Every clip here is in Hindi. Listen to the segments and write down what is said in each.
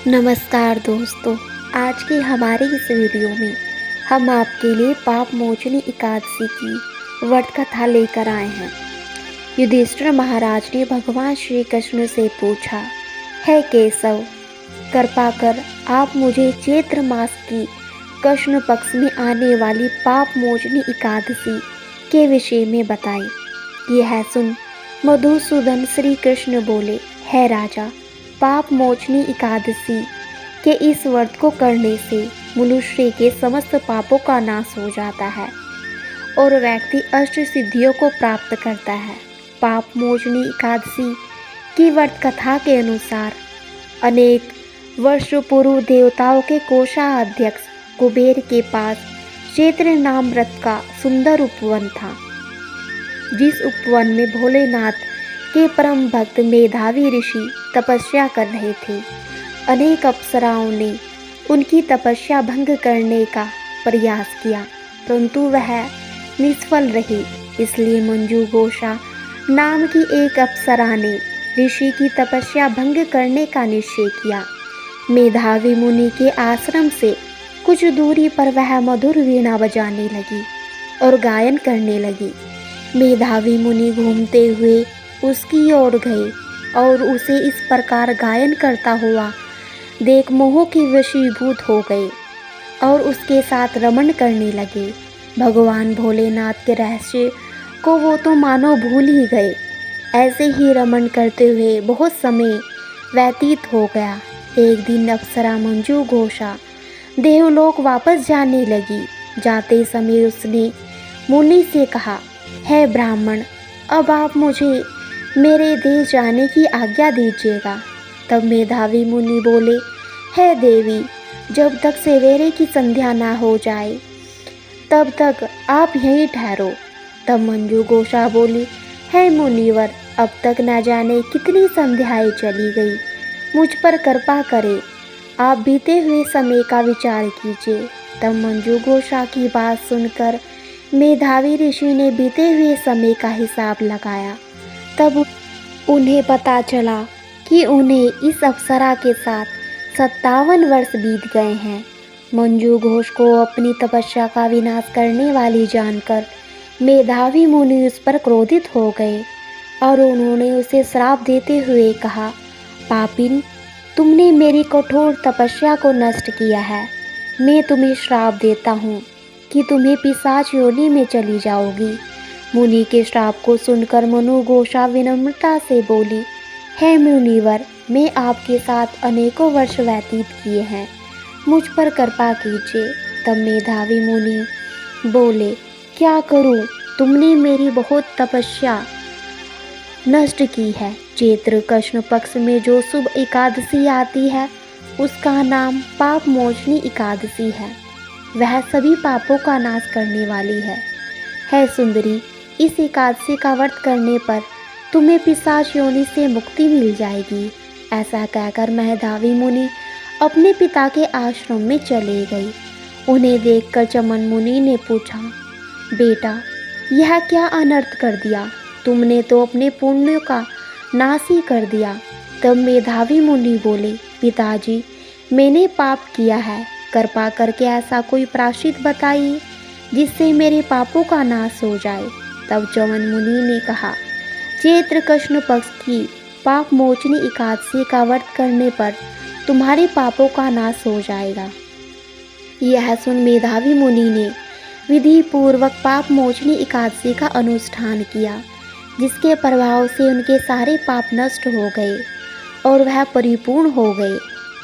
नमस्कार दोस्तों, आज की हमारी इस वीडियो में हम आपके लिए पाप मोचनी एकादशी की व्रत कथा लेकर आए हैं। युधिष्ठिर महाराज ने भगवान श्री कृष्ण से पूछा, हे केशव, कृपा कर आप मुझे चैत्र मास की कृष्ण पक्ष में आने वाली पाप मोचनी एकादशी के विषय में बताएं। यह सुन मधुसूदन श्री कृष्ण बोले, हे राजा, पाप मोचनी एकादशी के इस व्रत को करने से मनुष्य के समस्त पापों का नाश हो जाता है और व्यक्ति अष्ट सिद्धियों को प्राप्त करता है। पाप मोचनी एकादशी की व्रत कथा के अनुसार अनेक वर्ष पूर्व देवताओं के कोषाध्यक्ष कुबेर के पास चैत्र नाम व्रत का सुंदर उपवन था, जिस उपवन में भोलेनाथ के परम भक्त मेधावी ऋषि तपस्या कर रहे थे। अनेक अप्सराओं ने उनकी तपस्या भंग करने का प्रयास किया, परंतु वह निष्फल रही। इसलिए मंजू घोषा नाम की एक अप्सरा ने ऋषि की तपस्या भंग करने का निश्चय किया। मेधावी मुनि के आश्रम से कुछ दूरी पर वह मधुर वीणा बजाने लगी और गायन करने लगी। मेधावी मुनि घूमते हुए उसकी ओर गए और उसे इस प्रकार गायन करता हुआ देख मोह के वशीभूत हो गए और उसके साथ रमण करने लगे। भगवान भोलेनाथ के रहस्य को वो तो मानो भूल ही गए। ऐसे ही रमण करते हुए बहुत समय व्यतीत हो गया। एक दिन अप्सरा मंजू घोषा देवलोक वापस जाने लगी। जाते समय उसने मुनि से कहा, हे ब्राह्मण, अब आप मुझे मेरे देश जाने की आज्ञा दीजिएगा। तब मेधावी मुनि बोले, हे देवी, जब तक सवेरे की संध्या ना हो जाए तब तक आप यहीं ठहरो। तब मंजू घोषा बोली, हे मुनिवर, अब तक न जाने कितनी संध्याएं चली गई, मुझ पर कृपा करें, आप बीते हुए समय का विचार कीजिए। तब मंजू घोषा की बात सुनकर मेधावी ऋषि ने बीते हुए समय का हिसाब लगाया। तब उन्हें पता चला कि उन्हें इस अप्सरा के साथ 57 वर्ष बीत गए हैं। मंजू घोष को अपनी तपस्या का विनाश करने वाली जानकर मेधावी मुनि उस पर क्रोधित हो गए और उन्होंने उसे श्राप देते हुए कहा, पापिन, तुमने मेरी कठोर तपस्या को नष्ट किया है। मैं तुम्हें श्राप देता हूँ कि तुम्हें पिशाच योनि में चली जाओगी। मुनि के श्राप को सुनकर मनु घोषा विनम्रता से बोली, हे मुनिवर, मैं आपके साथ अनेकों वर्ष व्यतीत किए हैं, मुझ पर कृपा कीजिए। तब मेधावी मुनि बोले, क्या करूं, तुमने मेरी बहुत तपस्या नष्ट की है। चैत्र कृष्ण पक्ष में जो शुभ एकादशी आती है उसका नाम पाप मोचनी एकादशी है। वह सभी पापों का नाश करने वाली है। हे सुंदरी, इस एकादशी का व्रत करने पर तुम्हें पिशाच योनि से मुक्ति मिल जाएगी। ऐसा कहकर मेधावी मुनि अपने पिता के आश्रम में चले गई। उन्हें देखकर चमन मुनि ने पूछा, बेटा, यह क्या अनर्थ कर दिया? तुमने तो अपने पुण्यों का नाश ही कर दिया। तब मेधावी मुनि बोले, पिताजी, मैंने पाप किया है, कृपा करके ऐसा कोई प्रायश्चित बताइए जिससे मेरे पापों का नाश हो जाए। तब चमन मुनि ने कहा, चैत्र कृष्ण पक्ष की पाप मोचनी एकादशी का व्रत करने पर तुम्हारे पापों का नाश हो जाएगा। यह सुन मेधावी मुनि ने विधि पूर्वक पाप मोचनी एकादशी का अनुष्ठान किया, जिसके प्रभाव से उनके सारे पाप नष्ट हो गए और वह परिपूर्ण हो गए।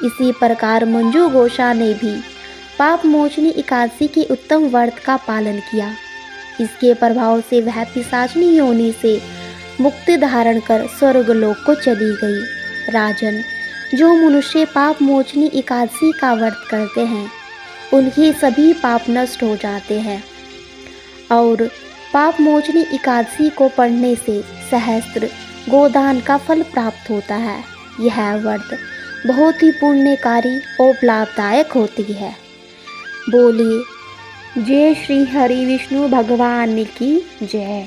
इसी प्रकार मंजू घोषा ने भी पाप मोचनी एकादशी के उत्तम व्रत का पालन किया। इसके प्रभाव से वह पिशाचिनी योनि से मुक्ति धारण कर स्वर्गलोक को चली गई। राजन, जो मनुष्य पाप मोचनी एकादशी का व्रत करते हैं उनके सभी पाप नष्ट हो जाते हैं और पाप मोचनी एकादशी को पढ़ने से सहस्त्र गोदान का फल प्राप्त होता है। यह व्रत बहुत ही पुण्यकारी और लाभदायक होती है। बोलिए जय श्री हरि विष्णु भगवान की जय।